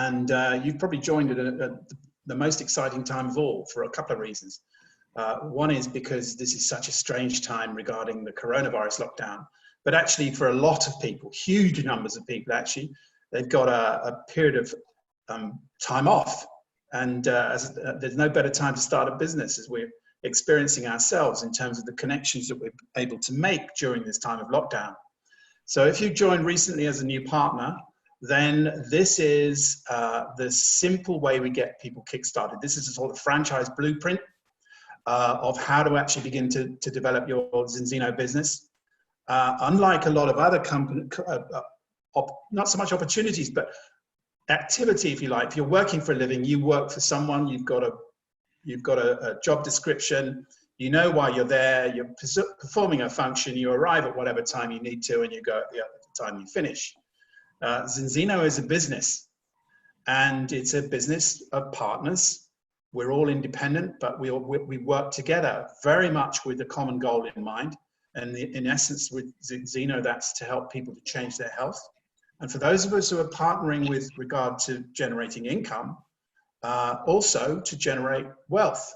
And you've probably joined at the most exciting time of all for a couple of reasons. One is because this is such a strange time regarding the coronavirus lockdown, but actually for a lot of people, huge numbers of people actually, they've got a period of time off. And there's no better time to start a business as we're experiencing ourselves in terms of the connections that we're able to make during this time of lockdown. So if you joined recently as a new partner, then this is the simple way we get people kickstarted. This is a sort of franchise blueprint of how to actually begin to develop your Zinzino business. Unlike a lot of other companies, not so much opportunities, but activity, if you like. If you're working for a living, you work for someone, you've got a job description, you know why you're there, you're performing a function, you arrive at whatever time you need to, and you go at the time you finish. Zinzino is a business, and it's a business of partners. We're all independent, but we work together very much with a common goal in mind. And in essence, with Zinzino, that's to help people to change their health. And for those of us who are partnering with regard to generating income, also to generate wealth.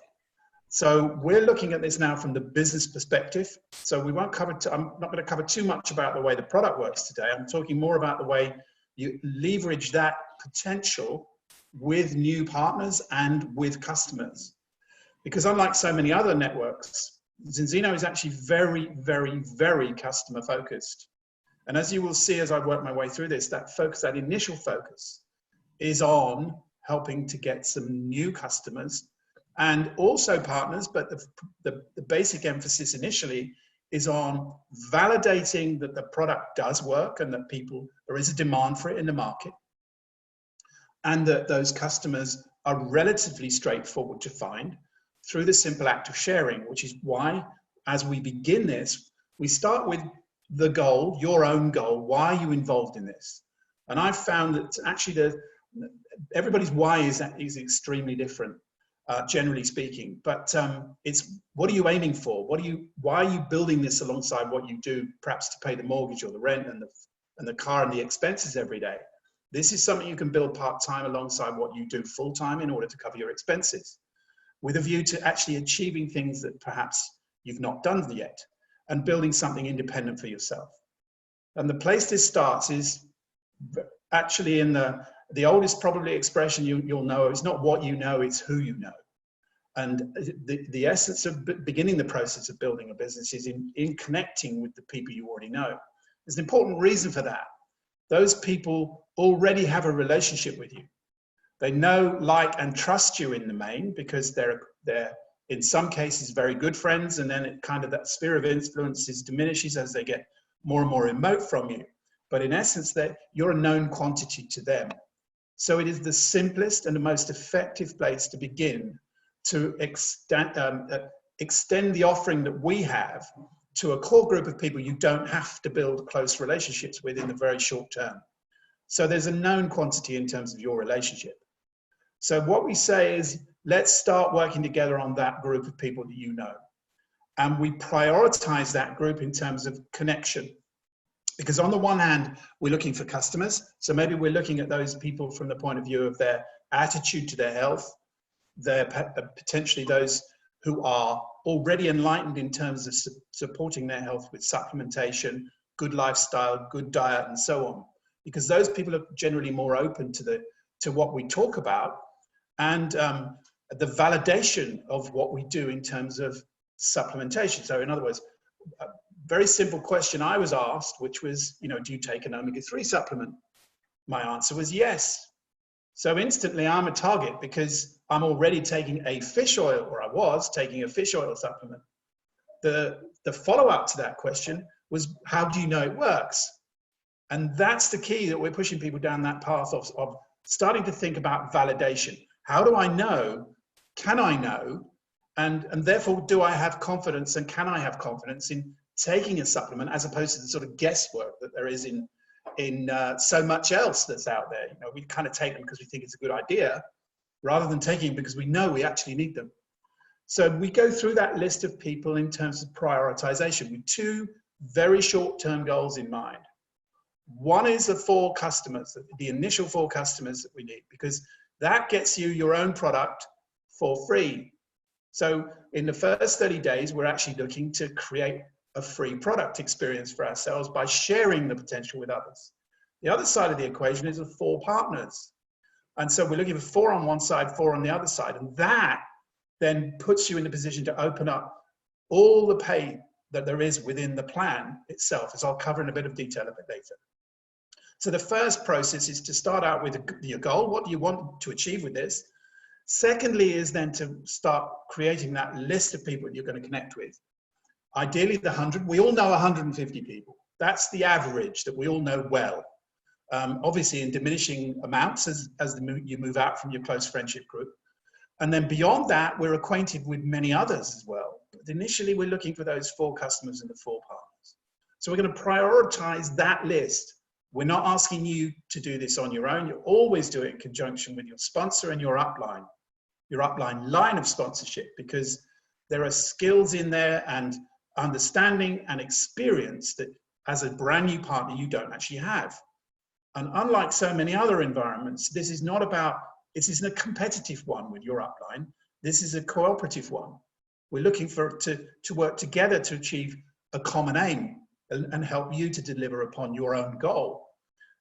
So we're looking at this now from the business perspective. So we won't cover, I'm not going to cover too much about the way the product works today. I'm talking more about the way you leverage that potential with new partners and with customers. Because unlike so many other networks, Zinzino is actually very, very, very customer focused. And as you will see as I work my way through this, that focus, that initial focus is on helping to get some new customers and also partners, but the basic emphasis initially is on validating that the product does work and that there is a demand for it in the market, and that those customers are relatively straightforward to find through the simple act of sharing, which is why, as we begin this, we start with the goal, your own goal. Why are you involved in this? And I've found that actually everybody's why is extremely different, generally speaking. But it's what are you aiming for? Why are you building this alongside what you do, perhaps to pay the mortgage or the rent and the car and the expenses every day? This is something you can build part-time alongside what you do full-time in order to cover your expenses, with a view to actually achieving things that perhaps you've not done yet, and building something independent for yourself. And the place this starts is actually in the oldest probably expression you'll know is not what you know, it's who you know. And the essence of beginning the process of building a business is in connecting with the people you already know. There's an important reason for that. Those people already have a relationship with you. They know, like, and trust you in the main, because they're in some cases very good friends, and then it kind of that sphere of influence diminishes as they get more and more remote from you. But in essence, you're a known quantity to them. So it is the simplest and the most effective place to begin to extend the offering that we have to a core group of people you don't have to build close relationships with in the very short term. So there's a known quantity in terms of your relationship. So what we say is, let's start working together on that group of people that you know. And we prioritize that group in terms of connection. Because on the one hand, we're looking for customers. So maybe we're looking at those people from the point of view of their attitude to their health. They're potentially those who are already enlightened in terms of supporting their health with supplementation, good lifestyle, good diet, and so on. Because those people are generally more open to what we talk about, and the validation of what we do in terms of supplementation. So in other words, a very simple question I was asked, which was, do you take an omega-3 supplement? My answer was yes. So instantly I'm a target because I'm already taking a fish oil, or I was taking a fish oil supplement. The follow-up to that question was, how do you know it works? And that's the key that we're pushing people down that path of starting to think about validation. How do I know? Can I know? And therefore, do I have confidence, and can I have confidence in taking a supplement, as opposed to the sort of guesswork that there is in so much else that's out there? We kind of take them because we think it's a good idea, rather than taking them because we know we actually need them. So we go through that list of people in terms of prioritization with two very short-term goals in mind. One is the 4 customers, the initial 4 customers that we need, because that gets you your own product for free. So in the first 30 days, we're actually looking to create a free product experience for ourselves by sharing the potential with others. The other side of the equation is the 4 partners. And so we're looking for 4 on one side, 4 on the other side. And that then puts you in a position to open up all the pay that there is within the plan itself, as I'll cover in a bit of detail a bit later. So the first process is to start out with your goal. What do you want to achieve with this? Secondly is then to start creating that list of people you're going to connect with. Ideally the 100, we all know 150 people. That's the average that we all know well. Obviously in diminishing amounts as you move out from your close friendship group. And then beyond that, we're acquainted with many others as well. But initially we're looking for those 4 customers and the 4 partners. So we're going to prioritize that list. We're not asking you to do this on your own. You always do it in conjunction with your sponsor and your upline line of sponsorship, because there are skills in there and understanding and experience that as a brand new partner, you don't actually have. And unlike so many other environments, this is not about, this isn't a competitive one with your upline. This is a cooperative one. We're looking to work together to achieve a common aim and help you to deliver upon your own goal.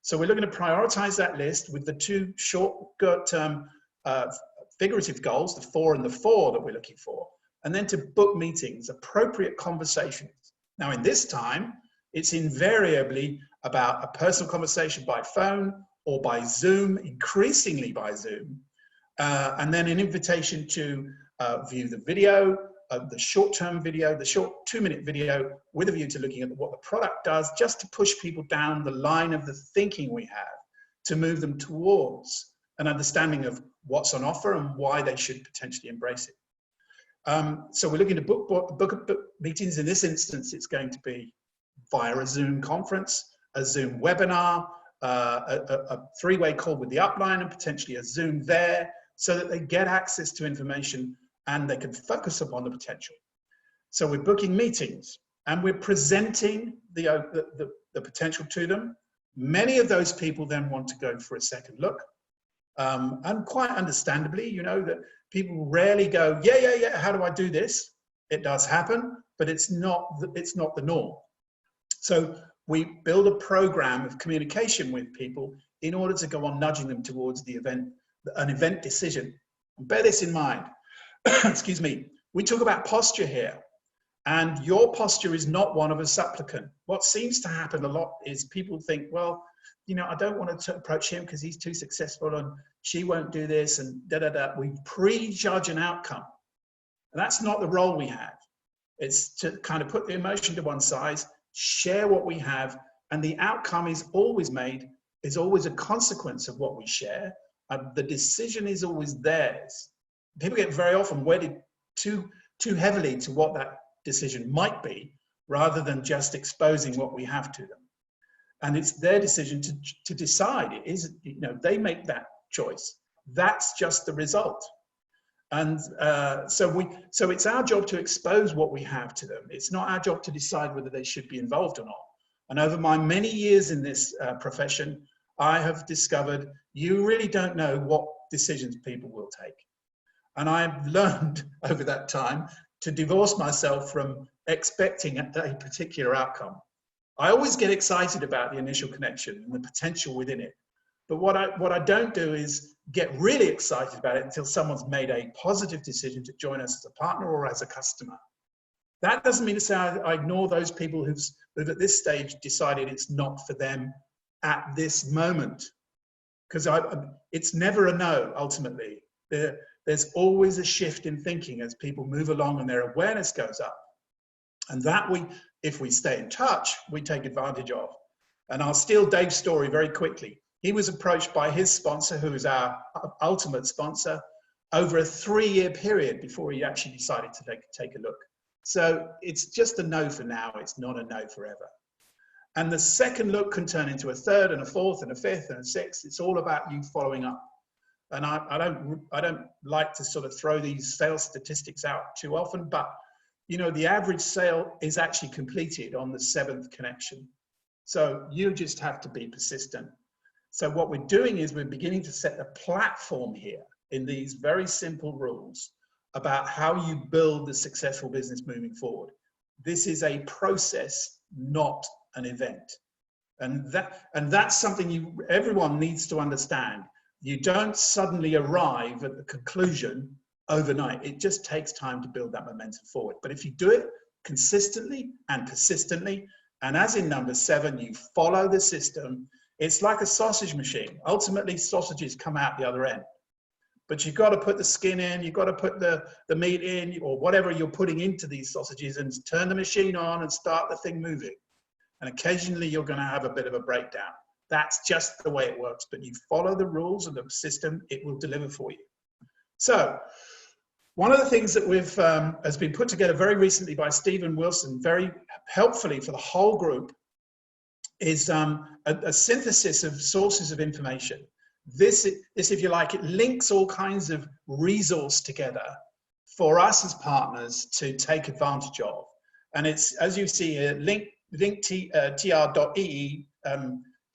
So we're looking to prioritize that list with the 2 short-term figurative goals, the 4 and the 4 that we're looking for, and then to book meetings, appropriate conversations. Now in this time, it's invariably about a personal conversation by phone or by Zoom, increasingly by Zoom, and then an invitation to view the video, the short-term video, the short 2-minute video with a view to looking at what the product does, just to push people down the line of the thinking we have to move them towards an understanding of what's on offer and why they should potentially embrace it. So we're looking to book meetings. In this instance, it's going to be via a Zoom conference, a Zoom webinar, a 3-way call with the upline, and potentially a Zoom there, so that they get access to information and they can focus upon the potential. So we're booking meetings and we're presenting the potential to them. Many of those people then want to go for a second look. And quite understandably, you know, that people rarely go, yeah, how do I do this? It does happen, but it's not the norm. So we build a program of communication with people in order to go on nudging them towards an event decision. And bear this in mind, excuse me, we talk about posture here, and your posture is not one of a supplicant. What seems to happen a lot is people think, well, you know, I don't want to approach him because he's too successful and she won't do this and da-da-da. We prejudge an outcome. And that's not the role we have. It's to kind of put the emotion to one side, share what we have, and the outcome is always a consequence of what we share. The decision is always theirs. People get very often wedded too heavily to what that decision might be, rather than just exposing what we have to them. And it's their decision to decide. It is, you know, they make that choice. That's just the result. And so it's our job to expose what we have to them. It's not our job to decide whether they should be involved or not. And over my many years in this profession, I have discovered you really don't know what decisions people will take. And I've learned over that time to divorce myself from expecting a particular outcome. I always get excited about the initial connection and the potential within it. But what I don't do is get really excited about it until someone's made a positive decision to join us as a partner or as a customer. That doesn't mean to say I ignore those people who've at this stage decided it's not for them at this moment. Because it's never a no, ultimately. There's always a shift in thinking as people move along and their awareness goes up. And that if we stay in touch, we take advantage of. And I'll steal Dave's story very quickly. He was approached by his sponsor, who is our ultimate sponsor, over a 3-year period before he actually decided to take a look. So it's just a no for now. It's not a no forever. And the second look can turn into a third and a fourth and a fifth and a sixth. It's all about you following up. And I don't like to sort of throw these sales statistics out too often, but you know, the average sale is actually completed on the 7th connection. So you just have to be persistent. So what we're doing is we're beginning to set the platform here in these very simple rules about how you build the successful business moving forward. This is a process, not an event. And that's something everyone needs to understand. You don't suddenly arrive at the conclusion overnight. It just takes time to build that momentum forward. But if you do it consistently and persistently, and as in number 7, you follow the system, it's like a sausage machine. Ultimately, sausages come out the other end. But you've got to put the skin in, you've got to put the meat in, or whatever you're putting into these sausages, and turn the machine on and start the thing moving. And occasionally you're going to have a bit of a breakdown. That's just the way it works. But you follow the rules of the system, it will deliver for you. So one of the things that has been put together very recently by Stephen Wilson, very helpfully for the whole group, is a synthesis of sources of information. This, if you like, it links all kinds of resource together for us as partners to take advantage of. And it's, as you see here, linktr.ee,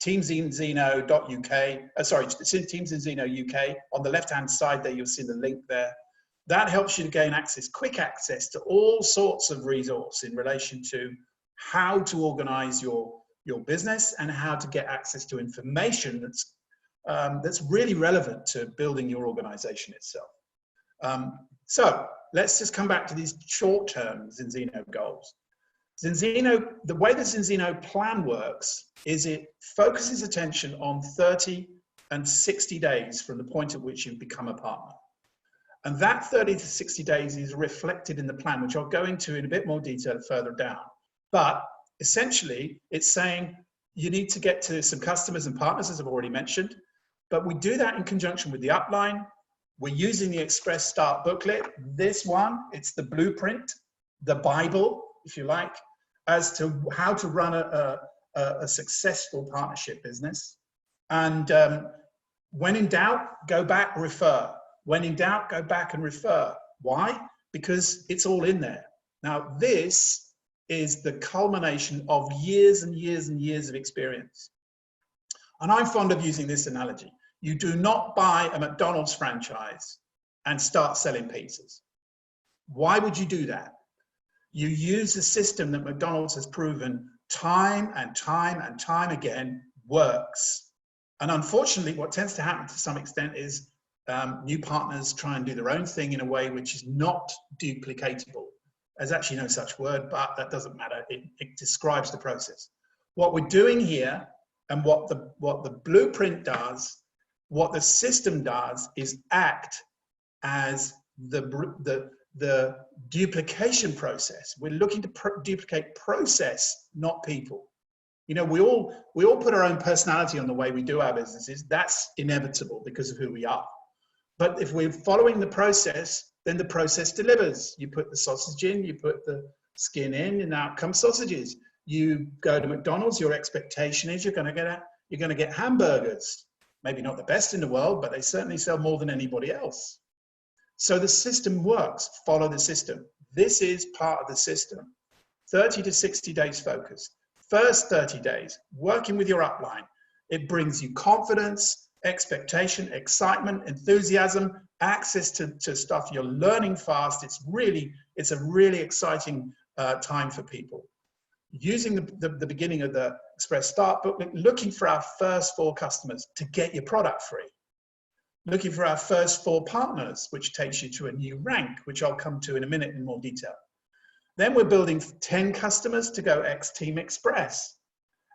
teamsinzeno.uk, sorry, Teams in Zeno UK. On the left-hand side there, you'll see the link there. That helps you to gain access, quick access to all sorts of resource in relation to how to organize your business and how to get access to information that's really relevant to building your organization itself. So let's just come back to these short-term Zinzino goals. Zinzino, the way the Zinzino plan works is it focuses attention on 30 and 60 days from the point at which you become a partner. And that 30 to 60 days is reflected in the plan, which I'll go into in a bit more detail further down. But essentially, it's saying you need to get to some customers and partners, as I've already mentioned. But we do that in conjunction with the upline. We're using the Express Start booklet. This one, it's the blueprint, the Bible, if you like, as to how to run a successful partnership business. And when in doubt, go back, refer. When in doubt, go back and refer. Why? Because it's all in there. Now, this is the culmination of years and years and years of experience. And I'm fond of using this analogy. You do not buy a McDonald's franchise and start selling pizzas. Why would you do that? You use a system that McDonald's has proven time and time and time again works. And unfortunately, what tends to happen to some extent is new partners try and do their own thing in a way which is not duplicatable. There's actually no such word, but that doesn't matter. It describes the process. What we're doing here and what the blueprint does, what the system does, is act as the duplication process. We're looking to duplicate process, not people. You know, we all put our own personality on the way we do our businesses. That's inevitable because of who we are. But if we're following the process, then the process delivers. You put the sausage in, you put the skin in, and out come sausages. You go to McDonald's, your expectation is you're going to get hamburgers. Maybe not the best in the world, but they certainly sell more than anybody else. So the system works. Follow the system. This is part of the system. 30 to 60 days focus. First 30 days, working with your upline. It brings you confidence, expectation, excitement, enthusiasm, access to stuff you're learning fast. It's a really exciting time for people. Using the beginning of the Express Start booklet, looking for our first 4 customers to get your product free. Looking for our first 4 partners, which takes you to a new rank, which I'll come to in a minute in more detail. Then we're building 10 customers to go Team Express,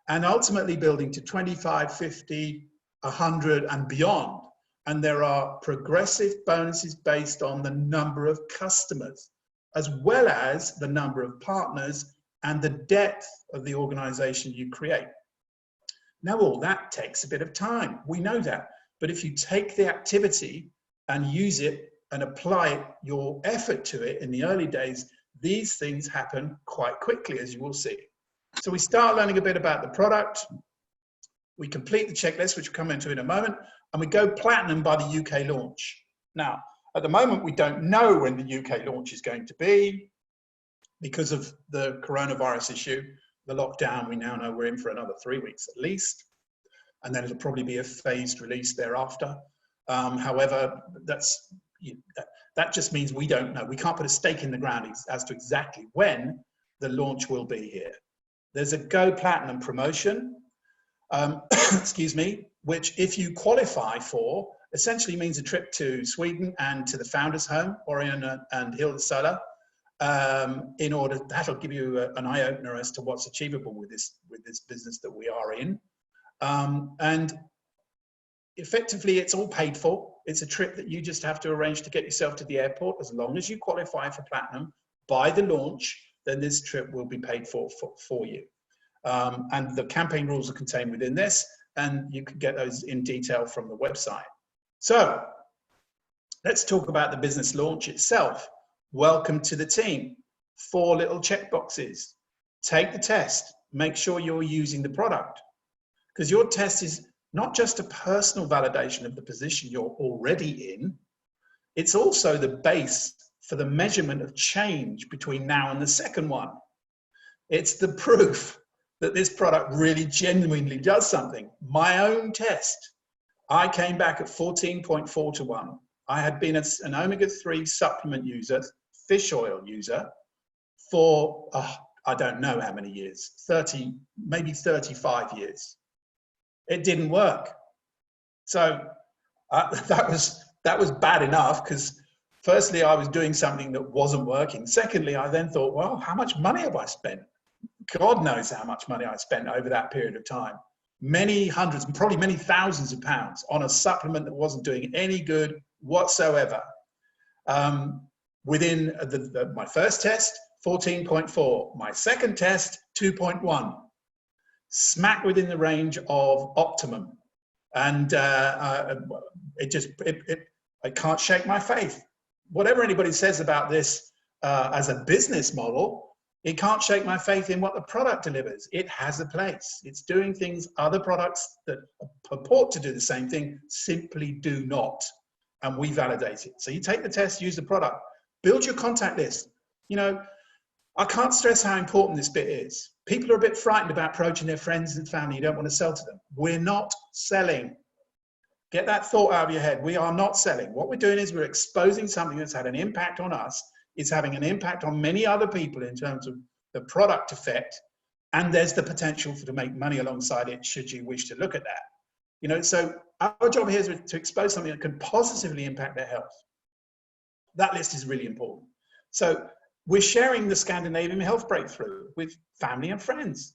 and ultimately building to 25, 50, 100 and beyond. And there are progressive bonuses based on the number of customers, as well as the number of partners and the depth of the organization you create. Now, all that takes a bit of time. We know that. But if you take the activity and use it and apply your effort to it in the early days, these things happen quite quickly, as you will see. So we start learning a bit about the product. We complete the checklist, which we'll come into in a moment, and we go platinum by the UK launch. Now, at the moment, we don't know when the UK launch is going to be because of the coronavirus issue. The lockdown, we now know we're in for another 3 weeks at least, and then it'll probably be a phased release thereafter. However, that just means we don't know. We can't put a stake in the ground as to exactly when the launch will be here. There's a Go Platinum promotion, excuse me, which if you qualify for, essentially means a trip to Sweden and to the founder's home, Orion and Hilda Solar. That'll give you an eye opener as to what's achievable with this business that we are in. And effectively, it's all paid for. It's a trip that you just have to arrange to get yourself to the airport. As long as you qualify for Platinum by the launch, then this trip will be paid for you. And the campaign rules are contained within this, and you can get those in detail from the website. So let's talk about the business launch itself. Welcome to the team. 4 little checkboxes. Take the test. Make sure you're using the product, because your test is not just a personal validation of the position you're already in, it's also the base for the measurement of change between now and the second one. It's the proof that this product really genuinely does something. My own test, I came back at 14.4 to 1. I had been an omega-3 supplement user, fish oil user, for, I don't know how many years, 30, maybe 35 years. It didn't work. So that was bad enough, because firstly, I was doing something that wasn't working. Secondly, I then thought, well, how much money have I spent? God knows how much money I spent over that period of time. Many hundreds, probably many thousands of pounds on a supplement that wasn't doing any good whatsoever. Within my first test, 14.4. My second test, 2.1. Smack within the range of optimum. And I can't shake my faith. Whatever anybody says about this as a business model, it can't shake my faith in what the product delivers. It has a place. It's doing things other products that purport to do the same thing simply do not. And we validate it. So you take the test, use the product, build your contact list. You know, I can't stress how important this bit is. People are a bit frightened about approaching their friends and family. You don't want to sell to them. We're not selling. Get that thought out of your head. We are not selling. What we're doing is we're exposing something that's had an impact on us. It's having an impact on many other people in terms of the product effect. And there's the potential to make money alongside it, should you wish to look at that. You know, so our job here is to expose something that can positively impact their health. That list is really important. So we're sharing the Scandinavian health breakthrough with family and friends.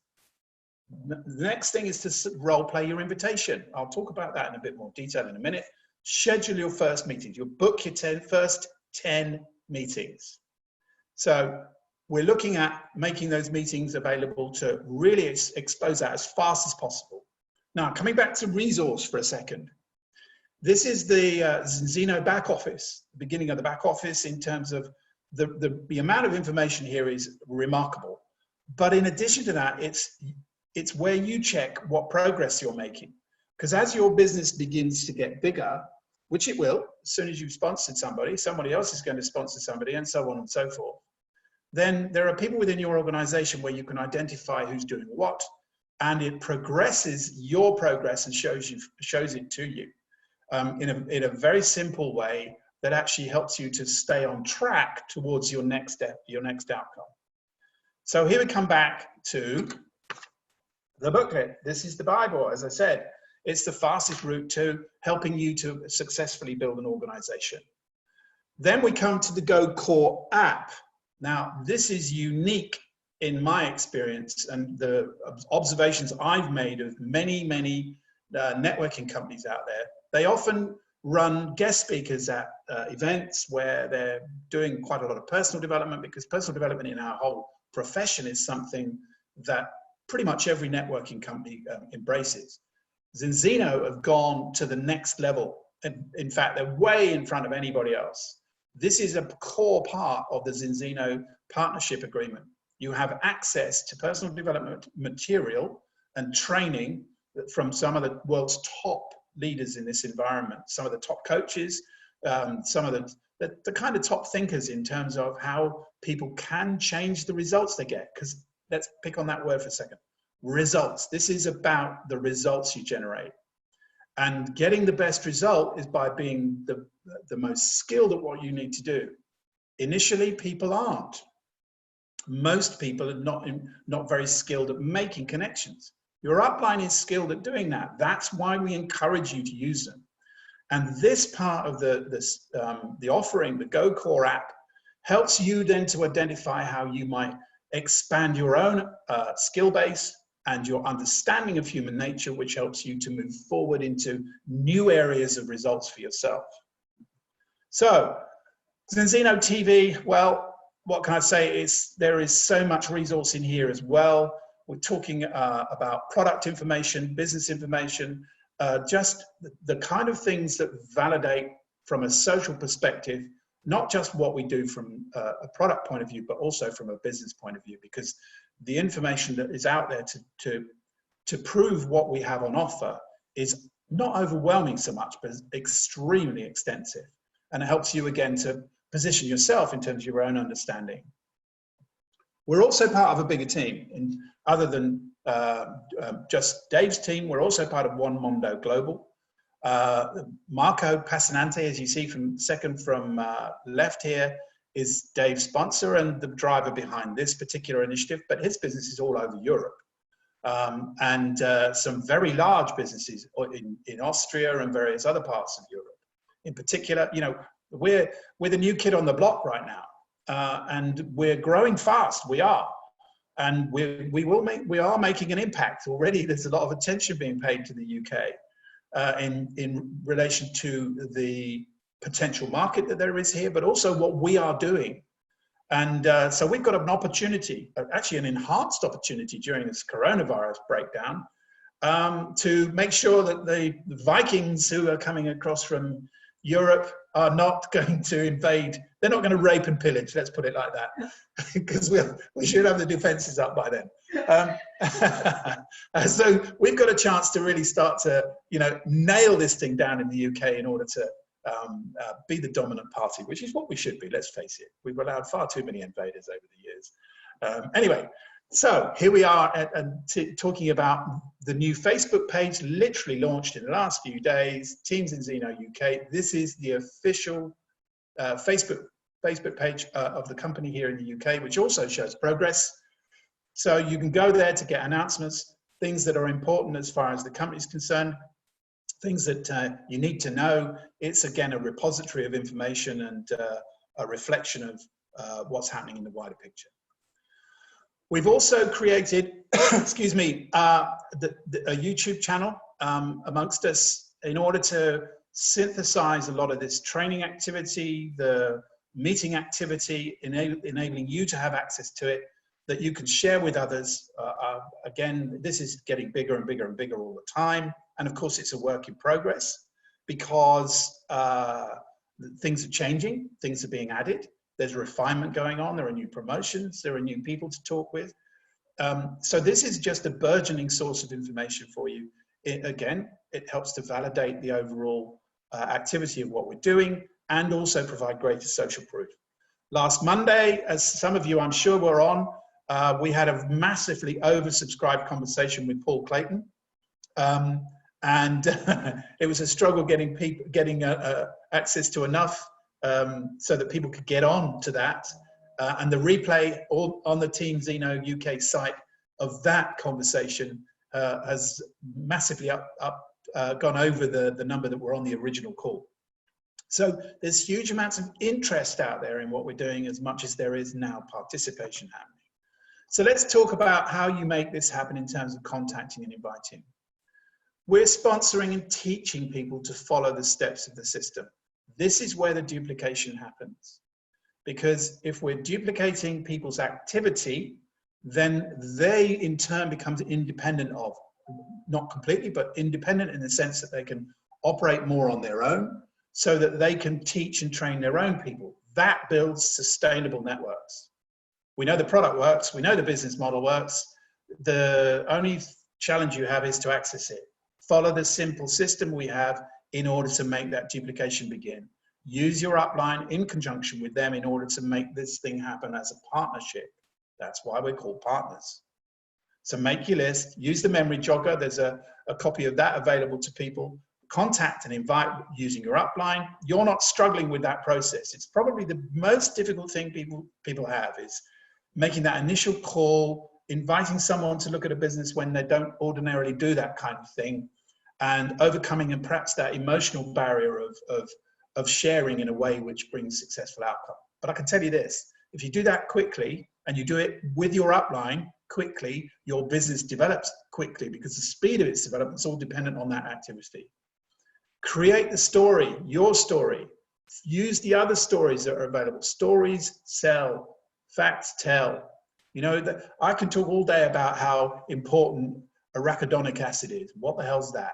The next thing is to role play your invitation. I'll talk about that in a bit more detail in a minute. Schedule your first meetings. You'll book your first 10 meetings. So we're looking at making those meetings available to really expose that as fast as possible. Now, coming back to resource for a second. This is the Zinzino back office, the beginning of the back office in terms of the amount of information here is remarkable. But in addition to that, it's where you check what progress you're making. Because as your business begins to get bigger, which it will, as soon as you've sponsored somebody else is going to sponsor somebody, and so on and so forth. Then there are people within your organization where you can identify who's doing what, and it progresses your progress and shows it to you in a very simple way that actually helps you to stay on track towards your next step, your next outcome. So here we come back to the booklet. This is the Bible, as I said. It's the fastest route to helping you to successfully build an organization. Then we come to the Go Core app. Now, this is unique in my experience and the observations I've made of many, many networking companies out there. They often run guest speakers at events where they're doing quite a lot of personal development, because personal development in our whole profession is something that pretty much every networking company embraces. Zinzino have gone to the next level. And in fact, they're way in front of anybody else. This is a core part of the Zinzino partnership agreement. You have access to personal development material and training from some of the world's top leaders in this environment, some of the top coaches, some of the kind of top thinkers in terms of how people can change the results they get. Because let's pick on that word for a second. Results. This is about the results you generate. And getting the best result is by being the most skilled at what you need to do. Initially, people aren't. Most people are not very skilled at making connections. Your upline is skilled at doing that. That's why we encourage you to use them. And this part of the offering, the GoCore app, helps you then to identify how you might expand your own skill base and your understanding of human nature, which helps you to move forward into new areas of results for yourself. So, Zinzino TV, well, what can I say? There is so much resource in here as well. We're talking about product information, business information, just the kind of things that validate from a social perspective, not just what we do from a product point of view, but also from a business point of view, because the information that is out there to prove what we have on offer is not overwhelming so much, but extremely extensive. And it helps you, again, to position yourself in terms of your own understanding. We're also part of a bigger team. And other than just Dave's team, we're also part of One Mondo Global. Marco Passanante, as you see second from left here, is Dave's sponsor and the driver behind this particular initiative, but his business is all over Europe. And some very large businesses in Austria and various other parts of Europe. In particular, you know, we're the new kid on the block right now, and we're growing fast. We are, and we are making an impact already. There's a lot of attention being paid to the UK in relation to the potential market that there is here, but also what we are doing. And so we've got an opportunity, actually an enhanced opportunity during this coronavirus breakdown, to make sure that the Vikings who are coming across from Europe are not going to invade. They're not going to rape and pillage, let's put it like that, because we should have the defenses up by then. So we've got a chance to really start to, you know, nail this thing down in the UK in order to be the dominant party, which is what we should be, let's face it. We've allowed far too many invaders over the years. Anyway, so here we are talking about the new Facebook page, literally launched in the last few days, Team Zinzino UK. This is the official Facebook page of the company here in the UK, which also shows progress. So you can go there to get announcements, things that are important as far as the company is concerned, things that you need to know. It's, again, a repository of information and a reflection of what's happening in the wider picture. We've also created, excuse me, a YouTube channel amongst us in order to synthesize a lot of this training activity, the meeting activity, enabling you to have access to it, that you can share with others. Again, this is getting bigger and bigger and bigger all the time. And of course, it's a work in progress because things are changing, things are being added. There's refinement going on. There are new promotions. There are new people to talk with. So this is just a burgeoning source of information for you. Again, it helps to validate the overall activity of what we're doing and also provide greater social proof. Last Monday, as some of you I'm sure were on, we had a massively oversubscribed conversation with Paul Clayton. And it was a struggle getting access to enough so that people could get on to that. And the replay on the Team Zino UK site of that conversation has massively gone over the number that were on the original call. So there's huge amounts of interest out there in what we're doing as much as there is now participation happening. So let's talk about how you make this happen in terms of contacting and inviting. We're sponsoring and teaching people to follow the steps of the system. This is where the duplication happens. Because if we're duplicating people's activity, then they in turn become independent of, not completely, but independent in the sense that they can operate more on their own so that they can teach and train their own people. That builds sustainable networks. We know the product works, we know the business model works. The only challenge you have is to access it. Follow the simple system we have in order to make that duplication begin. Use your upline in conjunction with them in order to make this thing happen as a partnership. That's why we're called partners. So make your list, use the memory jogger. There's a copy of that available to people. Contact and invite using your upline. You're not struggling with that process. It's probably the most difficult thing people have, is making that initial call, inviting someone to look at a business when they don't ordinarily do that kind of thing, and overcoming and perhaps that emotional barrier of sharing in a way which brings successful outcome. But I can tell you this, if you do that quickly and you do it with your upline quickly, your business develops quickly, because the speed of its development is all dependent on that activity. Create the story, your story. Use the other stories that are available. Stories sell, facts tell. You know, that I can talk all day about how important arachidonic acid is. What the hell's that?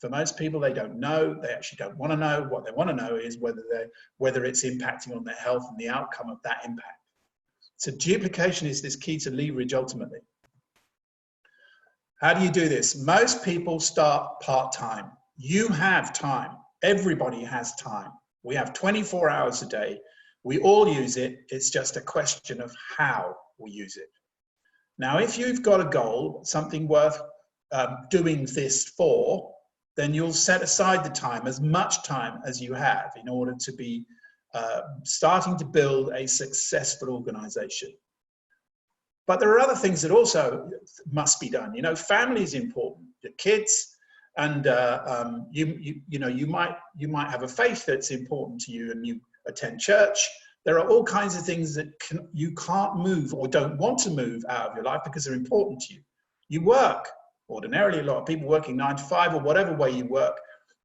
For most people, they don't know. They actually don't want to know. What they want to know is whether it's impacting on their health and the outcome of that impact. So duplication is this key to leverage ultimately. How do you do this? Most people start part-time. You have time. Everybody has time. We have 24 hours a day. We all use it. It's just a question of how we use it. Now, if you've got a goal, something worth doing this for, then you'll set aside the time, as much time as you have, in order to be starting to build a successful organization. But there are other things that also must be done. You know, family is important. The kids, and you might have a faith that's important to you, and you attend church. There are all kinds of things that you can't move or don't want to move out of your life because they're important to you. You work. Ordinarily, a lot of people working 9 to 5 or whatever way you work,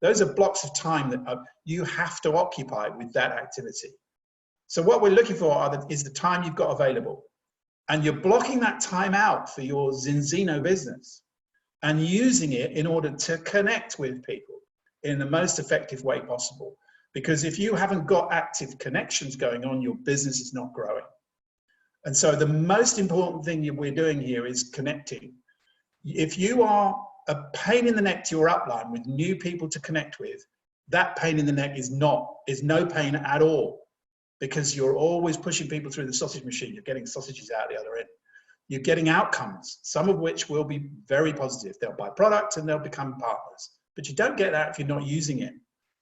those are blocks of time that you have to occupy with that activity. So what we're looking for is the time you've got available. And you're blocking that time out for your Zinzino business and using it in order to connect with people in the most effective way possible. Because if you haven't got active connections going on, your business is not growing. And so the most important thing we're doing here is connecting. If you are a pain in the neck to your upline with new people to connect with, that pain in the neck is no pain at all, because you're always pushing people through the sausage machine. You're getting sausages out the other end. You're getting outcomes, some of which will be very positive. They'll buy products and they'll become partners, but you don't get that if you're not using it.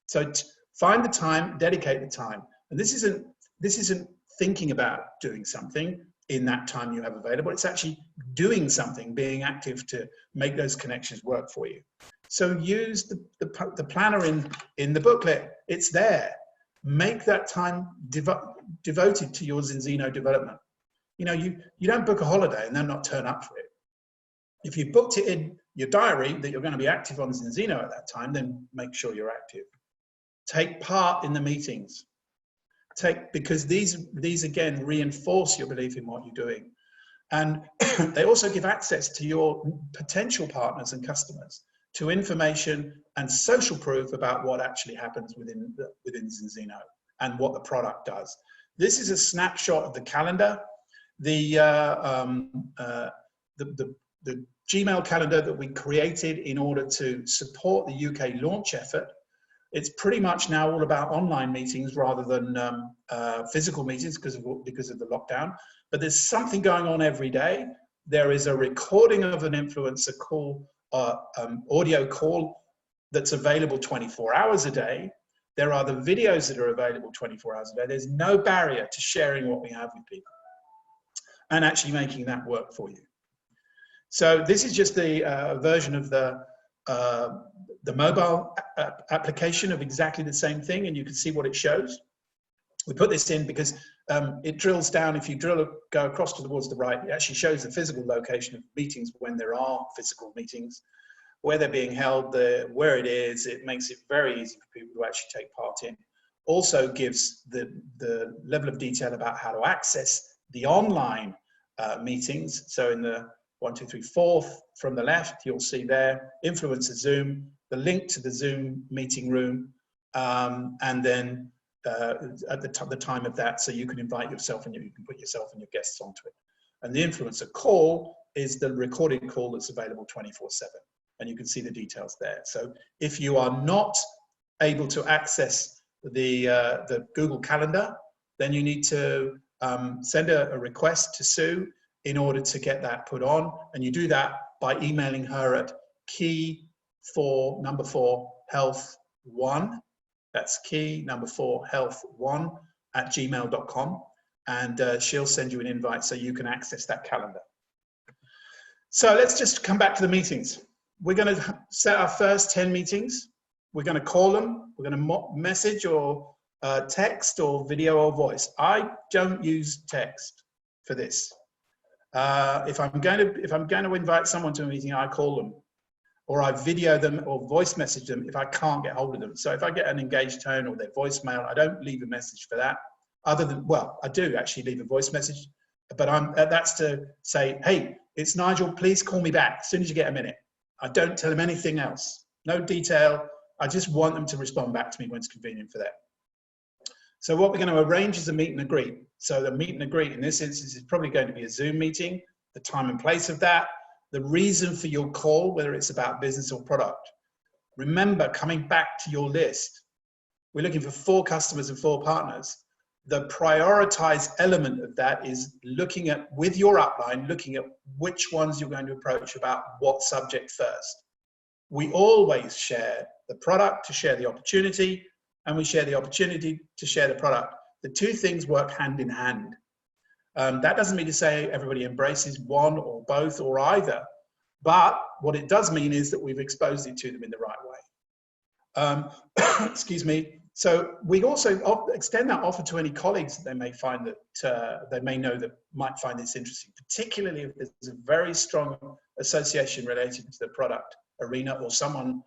So find the time, dedicate the time. And this isn't thinking about doing something in that time you have available. It's actually doing something, being active to make those connections work for you. So use the planner in the booklet. It's there. Make that time devoted to your Zinzino development. You know, you don't book a holiday and then not turn up for it. If you booked it in your diary that you're going to be active on Zinzino at that time, then make sure you're active. Take part in the meetings. Because these again reinforce your belief in what you're doing. And they also give access to your potential partners and customers to information and social proof about what actually happens within Zinzino and what the product does. This is a snapshot of the calendar. The Gmail calendar that we created in order to support the UK launch effort. It's pretty much now all about online meetings rather than physical meetings because of the lockdown. But there's something going on every day. There is a recording of an influencer call, audio call that's available 24 hours a day. There are the videos that are available 24 hours a day. There's no barrier to sharing what we have with people and actually making that work for you. So this is just the version of the mobile application of exactly the same thing, and you can see what it shows. We put this in because it drills down. If you go across towards the right, it actually shows the physical location of meetings when there are physical meetings, where they're being held, where it is. It makes it very easy for people to actually take part in. Also gives the level of detail about how to access the online meetings. So in the 1, 2, 3, 4th from the left, you'll see there, Influencer Zoom, the link to the Zoom meeting room, and then at the time of that, so you can invite yourself and you can put yourself and your guests onto it. And the influencer call is the recorded call that's available 24/7, and you can see the details there. So if you are not able to access the Google Calendar, then you need to send a request to Sue in order to get that put on. And you do that by emailing her at key4health1. That's key4health1@gmail.com. And she'll send you an invite so you can access that calendar. So let's just come back to the meetings. We're going to set our first 10 meetings. We're going to call them. We're going to message or text or video or voice. I don't use text for this. If I'm going to invite someone to a meeting, I call them, or I video them or voice message them if I can't get hold of them. So if I get an engaged tone or their voicemail, I don't leave a message for that. Other than, well, I do actually leave a voice message, but that's to say, hey, it's Nigel, please call me back as soon as you get a minute. I don't tell them anything else, no detail. I just want them to respond back to me when it's convenient for them. So what we're going to arrange is a meet and greet. So the meet and greet in this instance is probably going to be a Zoom meeting, the time and place of that, the reason for your call, whether it's about business or product. Remember, coming back to your list, we're looking for 4 customers and 4 partners. The prioritized element of that is looking at, with your upline, looking at which ones you're going to approach about what subject first. We always share the product to share the opportunity, and we share the opportunity to share the product. The 2 things work hand in hand. That doesn't mean to say everybody embraces one or both or either, but what it does mean is that we've exposed it to them in the right way. Excuse me. So we also extend that offer to any colleagues that they may find that they may know that might find this interesting, particularly if there's a very strong association related to the product arena, or someone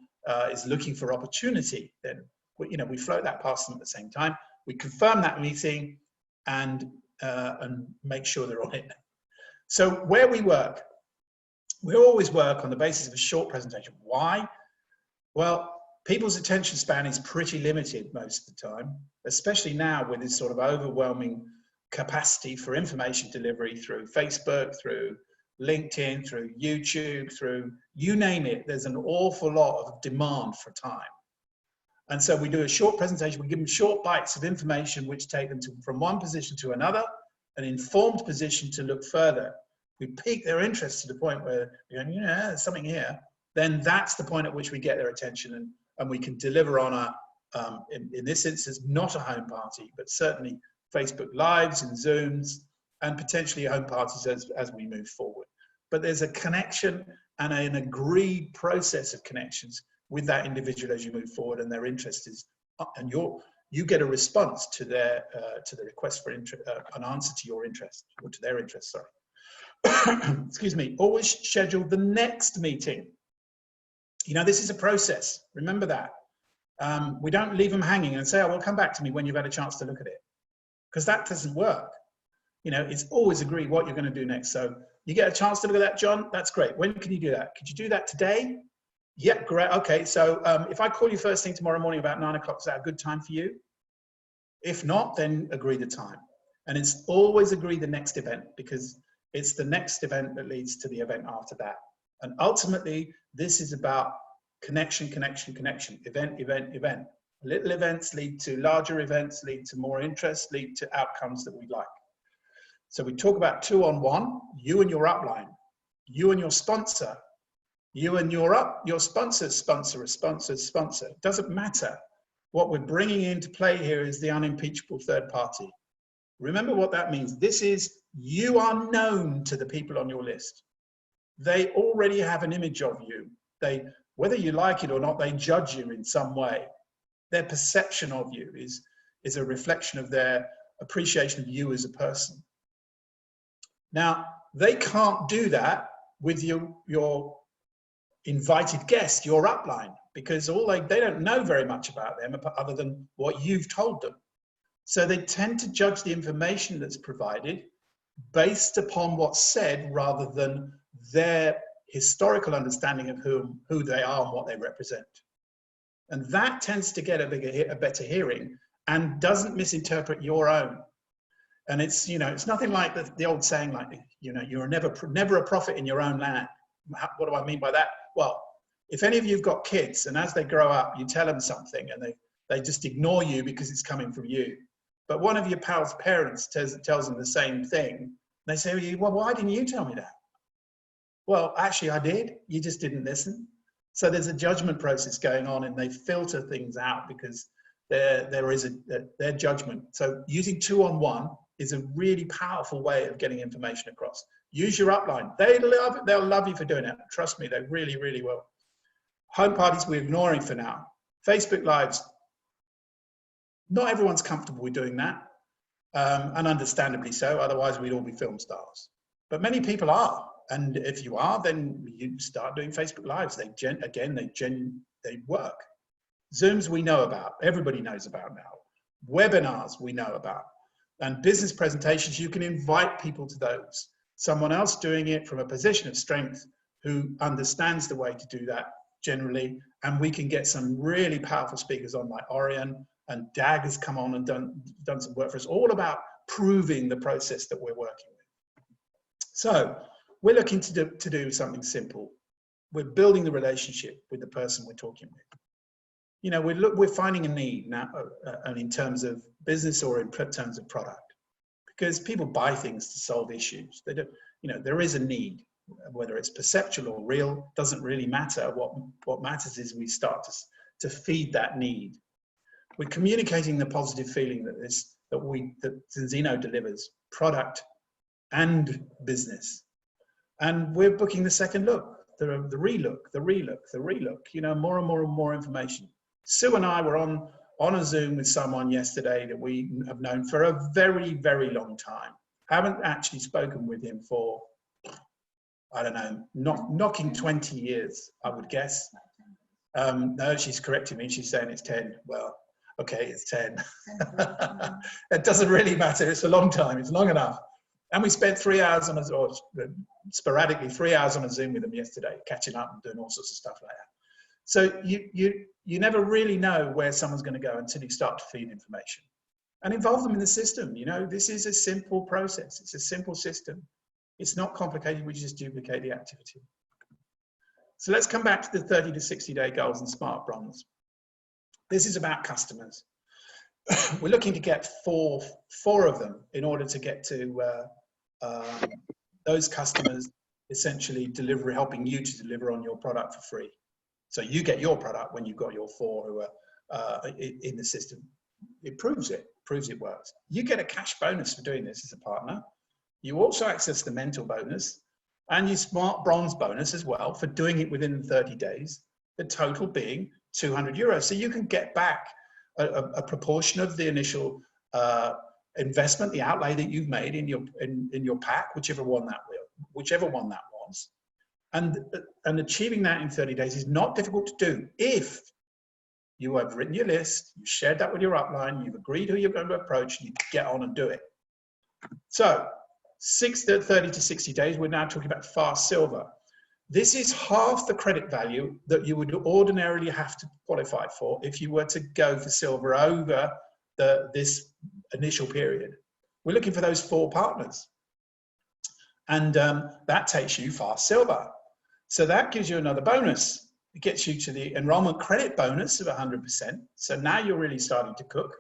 is looking for opportunity. Then we float that past them at the same time. We confirm that meeting and make sure they're on it. So where we work, we always work on the basis of a short presentation. Why? Well, people's attention span is pretty limited most of the time, especially now with this sort of overwhelming capacity for information delivery through Facebook, through LinkedIn, through YouTube, through you name it. There's an awful lot of demand for time. And so we do a short presentation. We give them short bites of information which take them from one position to another, an informed position to look further. We pique their interest to the point where you're going, yeah, there's something here. Then that's the point at which we get their attention, and we can deliver on a, in this instance, not a home party, but certainly Facebook Lives and Zooms, and potentially home parties as we move forward. But there's a connection and an agreed process of connections with that individual as you move forward, and their interest is, and you get a response to their to the request for an answer to your interest, or to their interest. Sorry. Excuse me. Always schedule the next meeting. This is a process. Remember that. We don't leave them hanging and say, oh, well, come back to me when you've had a chance to look at it, because that doesn't work. It's always agreed what you're going to do next. So you get a chance to look at that, John. That's great. When can you do that? Could you do that today? Yeah, great. Okay. So if I call you first thing tomorrow morning about 9 o'clock, is that a good time for you? If not, then agree the time. And it's always agree the next event, because it's the next event that leads to the event after that. And ultimately, this is about connection, connection, connection, event, event, event. Little events lead to larger events, lead to more interest, lead to outcomes that we like. So we talk about 2-on-1, you and your upline, you and your sponsor, you and your sponsor's sponsor, a sponsor's sponsor. It doesn't matter. What we're bringing into play here is the unimpeachable third party. Remember what that means. This is, you are known to the people on your list. They already have an image of you. Whether you like it or not, they judge you in some way. Their perception of you is a reflection of their appreciation of you as a person. Now, they can't do that with your invited guest, your upline, because they don't know very much about them other than what you've told them. So they tend to judge the information that's provided based upon what's said rather than their historical understanding of who they are and what they represent. And that tends to get a better hearing and doesn't misinterpret your own. And it's nothing like the old saying, like, you're never a prophet in your own land. What do I mean by that? Well, if any of you've got kids and as they grow up, you tell them something and they just ignore you because it's coming from you. But one of your pals' parents tells them the same thing, They say, well, why didn't you tell me that? Well, actually I did, you just didn't listen. So there's a judgment process going on, and they filter things out because there is their judgment. So using 2-on-1 is a really powerful way of getting information across. Use your upline. They'll love you for doing it. Trust me, they really, really will. Home parties we're ignoring for now. Facebook Lives, not everyone's comfortable with doing that, and understandably so, otherwise we'd all be film stars. But many people are, and if you are, then you start doing Facebook Lives. They work. Zooms we know about, everybody knows about now. Webinars we know about. And business presentations, you can invite people to those. Someone else doing it from a position of strength who understands the way to do that generally, and we can get some really powerful speakers on, like Orion, and Dag has come on and done some work for us, all about proving the process that we're working with. So we're looking to do something simple. We're building the relationship with the person we're talking with. You know, we're finding a need now, and in terms of business or in terms of product, because people buy things to solve issues. They don't, you know, there is a need, whether it's perceptual or real, doesn't really matter. What matters is we start to feed that need. We're communicating the positive feeling that Zinzino delivers, product and business. And we're booking the second look, the relook, you know, more and more information. Sue and I were on a Zoom with someone yesterday that we have known for a very, very long time. Haven't actually spoken with him for, I don't know, knocking 20 years, I would guess. No, she's correcting me. She's saying it's 10. Well, okay, it's 10. It doesn't really matter. It's a long time. It's long enough. And we spent 3 hours sporadically 3 hours on a Zoom with them yesterday, catching up and doing all sorts of stuff like that. So you never really know where someone's going to go until you start to feed information and involve them in the system. You know, this is a simple process. It's a simple system. It's not complicated. We just duplicate the activity. So let's come back to the 30 to 60 day goals and smart bronze. This is about customers. We're looking to get four of them in order to get to those customers essentially helping you to deliver on your product for free. So you get your product when you've got your 4 who are in the system. It proves it works. You get a cash bonus for doing this as a partner. You also access the mental bonus and your smart bronze bonus as well for doing it within 30 days, the total being €200. So you can get back a proportion of the initial investment, the outlay that you've made in your pack, whichever one that was. And achieving that in 30 days is not difficult to do if you have written your list, you've shared that with your upline, you've agreed who you're going to approach, and you get on and do it. So 30 to 60 days, we're now talking about fast silver. This is half the credit value that you would ordinarily have to qualify for if you were to go for silver over this initial period. We're looking for those 4 partners. And that takes you fast silver. So that gives you another bonus. It gets you to the enrollment credit bonus of 100%. So now you're really starting to cook.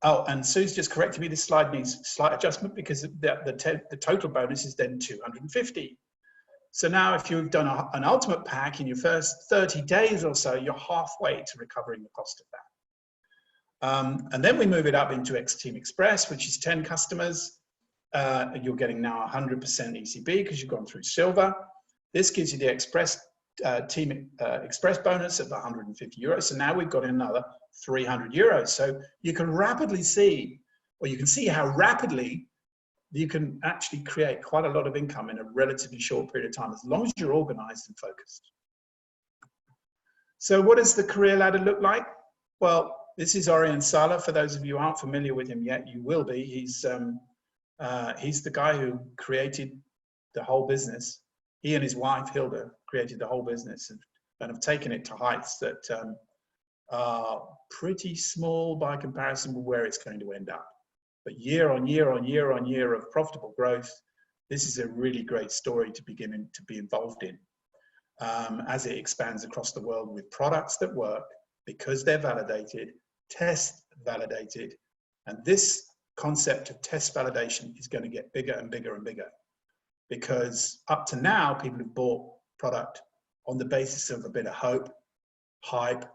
Oh, and Sue's just corrected me. This slide needs slight adjustment because the total bonus is then 250. So now if you've done an ultimate pack in your first 30 days or so, you're halfway to recovering the cost of that. And then we move it up into Team Express, which is 10 customers. You're getting now 100% ECB because you've gone through silver. This gives you the Team Express bonus of €150. So now we've got another €300. So you can rapidly see, or you can see how rapidly you can actually create quite a lot of income in a relatively short period of time, as long as you're organized and focused. So what does the career ladder look like? Well, this is Orion Sala. For those of you who aren't familiar with him yet, you will be. He's the guy who created the whole business. He and his wife, Hilda, created the whole business and have taken it to heights that are pretty small by comparison with where it's going to end up. But year on year on year on year of profitable growth, this is a really great story to begin to be involved in as it expands across the world with products that work because they're validated, test validated. And this concept of test validation is going to get bigger and bigger and bigger, because up to now, people have bought product on the basis of a bit of hope, hype,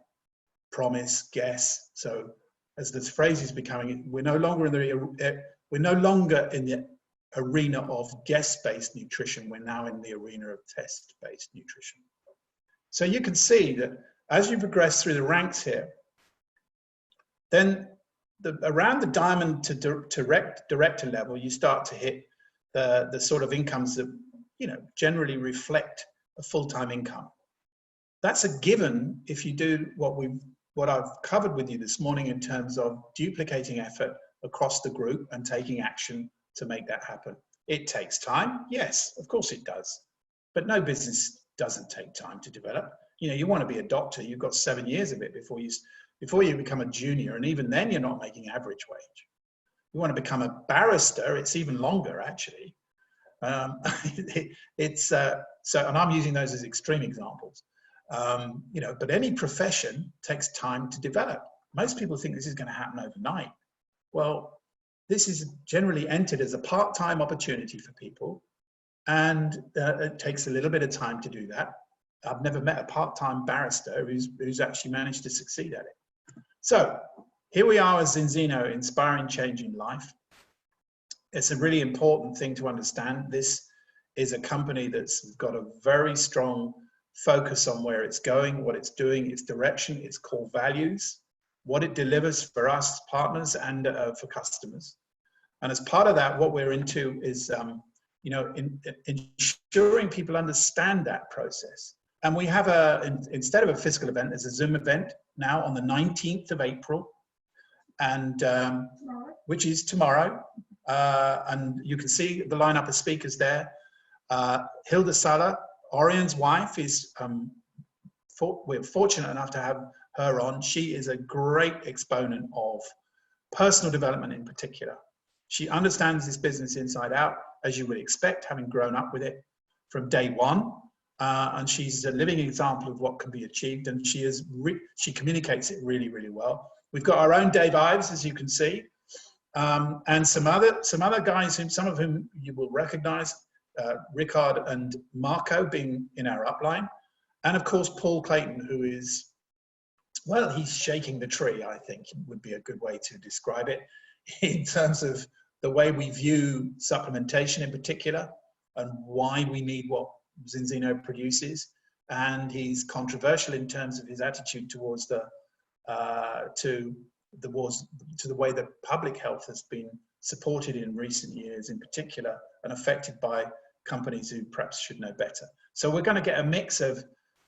promise, guess. So as this phrase is becoming, we're no longer in the arena of guess-based nutrition. We're now in the arena of test-based nutrition. So you can see that as you progress through the ranks here, then around the diamond to director level, you start to hit the sort of incomes that, you know, generally reflect a full-time income. That's a given if you do what I've covered with you this morning in terms of duplicating effort across the group and taking action to make that happen. It takes time. Yes, of course it does. But no business doesn't take time to develop. You know, you want to be a doctor, you've got 7 years of it before you become a junior, and even then you're not making average wage. You want to become a barrister, it's even longer actually. And I'm using those as extreme examples. You know, but any profession takes time to develop. Most people think this is going to happen overnight. Well, this is generally entered as a part-time opportunity for people, and it takes a little bit of time to do that. I've never met a part-time barrister who's actually managed to succeed at it. So here we are as Zinzino, inspiring change in life. It's a really important thing to understand. This is a company that's got a very strong focus on where it's going, what it's doing, its direction, its core values, what it delivers for us partners and for customers. And as part of that, what we're into is, you know, ensuring people understand that process. And we have instead of a physical event, there's a Zoom event now on the 19th of April, and which is tomorrow. And you can see the lineup of speakers there. Hilda Sala, Orion's wife, is we're fortunate enough to have her on. She is a great exponent of personal development in particular. She understands this business inside out, as you would expect, having grown up with it from day one. And she's a living example of what can be achieved, and she communicates it really, really well. We've got our own Dave Ives, as you can see, and some other guys, some of whom you will recognize, Ricard and Marco being in our upline, and of course Paul Clayton, who is, well, he's shaking the tree, I think would be a good way to describe it, in terms of the way we view supplementation in particular and why we need what Zinzino produces. And he's controversial in terms of his attitude towards the way that public health has been supported in recent years in particular, and affected by companies who perhaps should know better. So we're going to get a mix of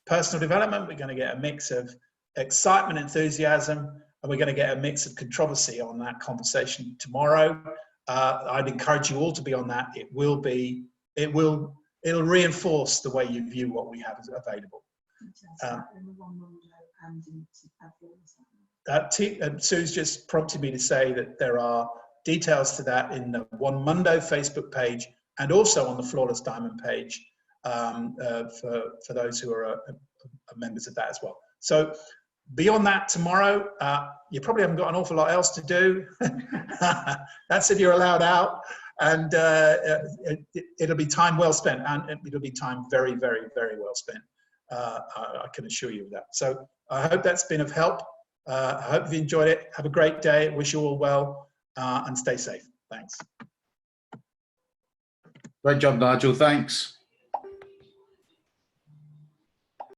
personal development, we're going to get a mix of excitement, enthusiasm, and we're going to get a mix of controversy on that conversation tomorrow. I'd encourage you all to be on that. It'll reinforce the way you view what we have as available. Sue's just prompted me to say that there are details to that in the One Mundo Facebook page, and also on the Flawless Diamond page for those who are members of that as well. So beyond that, tomorrow, you probably haven't got an awful lot else to do. That's if you're allowed out. And it'll be time well spent, and it'll be time very, very, very well spent. I can assure you of that. So I hope that's been of help. I hope you enjoyed it. Have a great day. Wish you all well, and stay safe. Thanks. Great job, Nigel. Thanks.